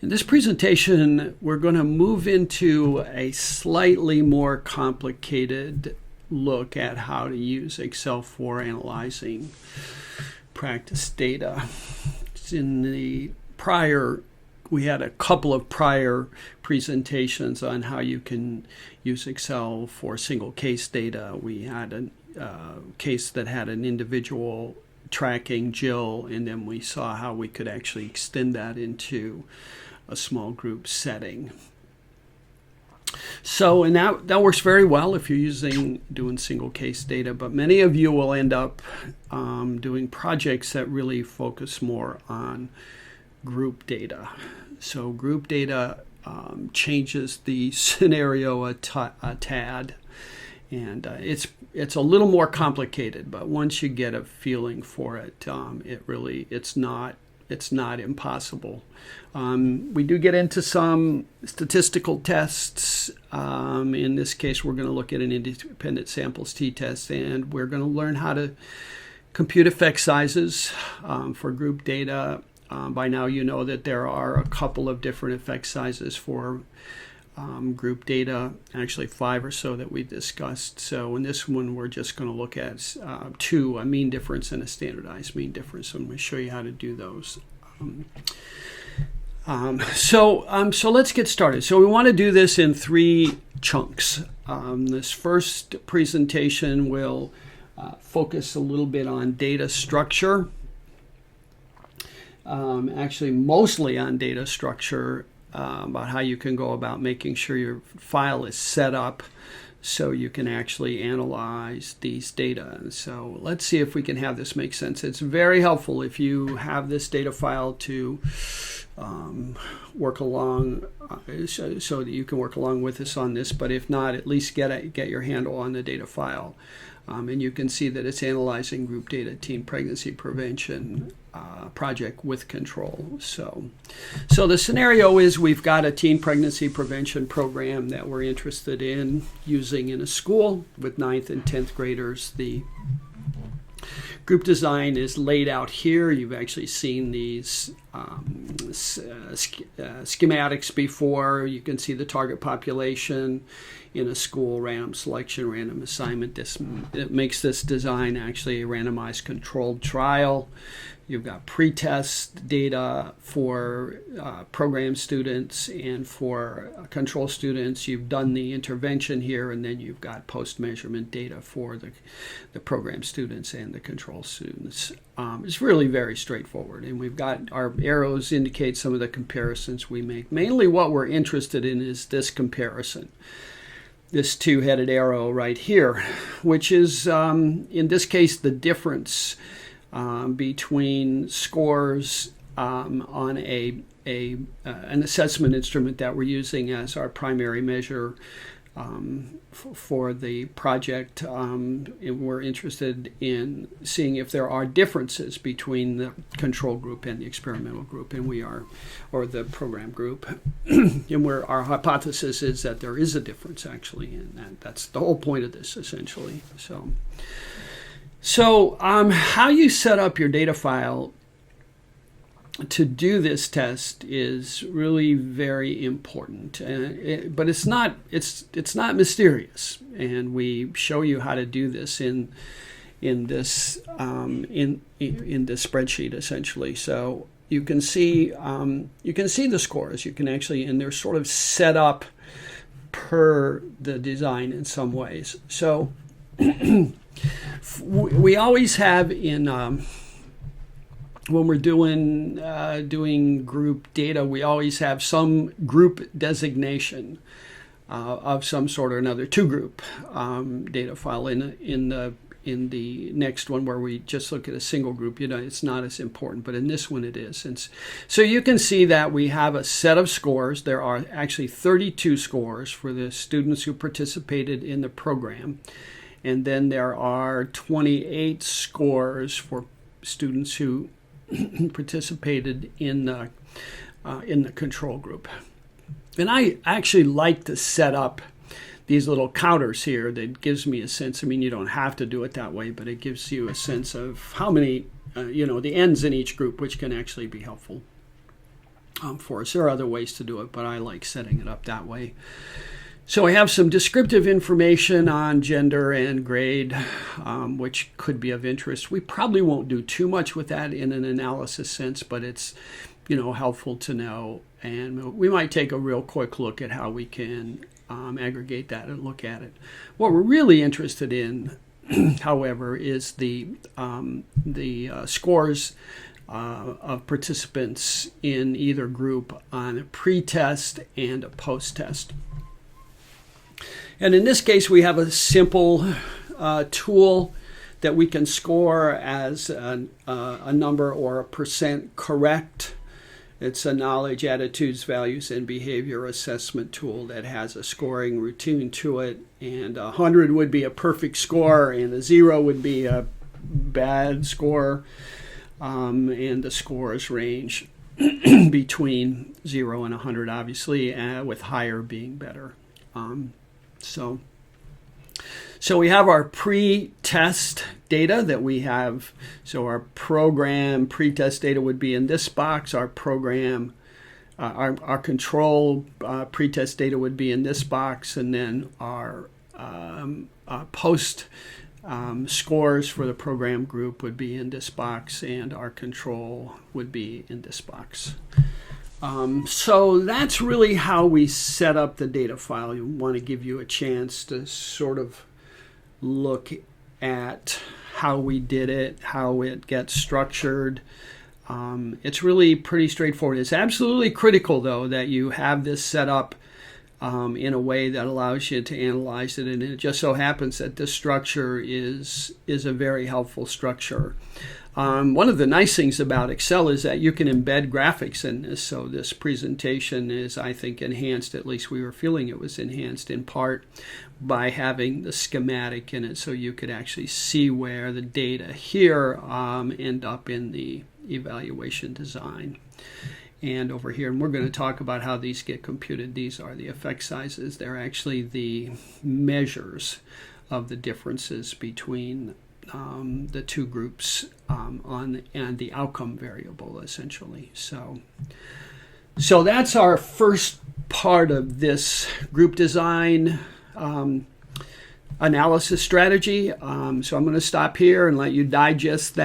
In this presentation, we're going to move into a slightly more complicated look at how to use Excel for analyzing practice data. In the prior, we had a couple of prior presentations on how you can use Excel for single case data. We had a case that had an individual tracking Jill, and then we saw how we could actually extend that into a small group setting. So, and that works very well if you're doing single case data, but many of you will end up doing projects that really focus more on group data. So group data changes the scenario a tad, and it's a little more complicated, but once you get a feeling for it, it's not impossible. We do get into some statistical tests. In this case, we're going to look at an independent samples t-test, and we're going to learn how to compute effect sizes for group data. By now you know that there are a couple of different effect sizes for group data, actually 5 or so that we've discussed. So in this one, we're just going to look at two, a mean difference and a standardized mean difference. I'm going to show you how to do those. So let's get started. So we want to do this in 3 chunks. This first presentation will focus a little bit on data structure, actually mostly on data structure, about how you can go about making sure your file is set up so you can actually analyze these data. And so let's see if we can have this make sense. It's very helpful if you have this data file to work along so that you can work along with us on this, but if not, at least get your handle on the data file. And you can see that it's analyzing group data, teen pregnancy prevention project with control. So the scenario is we've got a teen pregnancy prevention program that we're interested in using in a school with 9th and 10th graders. The group design is laid out here. You've actually seen these schematics before. You can see the target population in a school, random selection, random assignment. It makes this design actually a randomized controlled trial. You've got pre-test data for program students and for control students. You've done the intervention here, and then you've got post-measurement data for the program students and the control students. It's really very straightforward, and we've got our arrows indicate some of the comparisons we make. Mainly what we're interested in is this comparison, this 2-headed arrow right here, which is, in this case, the difference between scores on an assessment instrument that we're using as our primary measure for the project. We're interested in seeing if there are differences between the control group and the experimental group, or the program group. And where our hypothesis is that there is a difference actually, and that's the whole point of this essentially. So how you set up your data file to do this test is really very important, but it's not mysterious, and we show you how to do this in this spreadsheet essentially. So you can see the scores. You can actually, and they're sort of set up per the design in some ways. So we always have when we're doing group data, we always have some group designation of some sort or another to group data file. In the next one where we just look at a single group, it's not as important, but in this one it is. And so you can see that we have a set of scores. There are actually 32 scores for the students who participated in the program. And then there are 28 scores for students who participated in the control group. And I actually like to set up these little counters here. That gives me a sense. I mean, you don't have to do it that way, but it gives you a sense of how many, the ends in each group, which can actually be helpful. for us. There are other ways to do it, but I like setting it up that way. So we have some descriptive information on gender and grade, which could be of interest. We probably won't do too much with that in an analysis sense, but it's, helpful to know. And we might take a real quick look at how we can aggregate that and look at it. What we're really interested in, however, is the scores of participants in either group on a pre-test and a post-test. And in this case, we have a simple tool that we can score as a number or a percent correct. It's a knowledge, attitudes, values, and behavior assessment tool that has a scoring routine to it. And 100 would be a perfect score, and a 0 would be a bad score. And the scores range between 0 and 100, obviously, with higher being better. So we have our pre-test data that we have. So our program pre-test data would be in this box. Our program, our control pre-test data would be in this box, and then our post scores for the program group would be in this box, and our control would be in this box. So that's really how we set up the data file. You want to give you a chance to sort of look at how we did it, how it gets structured. It's really pretty straightforward. It's absolutely critical, though, that you have this set up in a way that allows you to analyze it. And it just so happens that this structure is a very helpful structure. One of the nice things about Excel is that you can embed graphics in this. So this presentation is, I think, enhanced. At least we were feeling it was enhanced in part by having the schematic in it. So you could actually see where the data here end up in the evaluation design. And over here, and we're going to talk about how these get computed. These are the effect sizes. They're actually the measures of the differences between the two groups and the outcome variable, essentially. So that's our first part of this group design analysis strategy. So I'm going to stop here and let you digest that.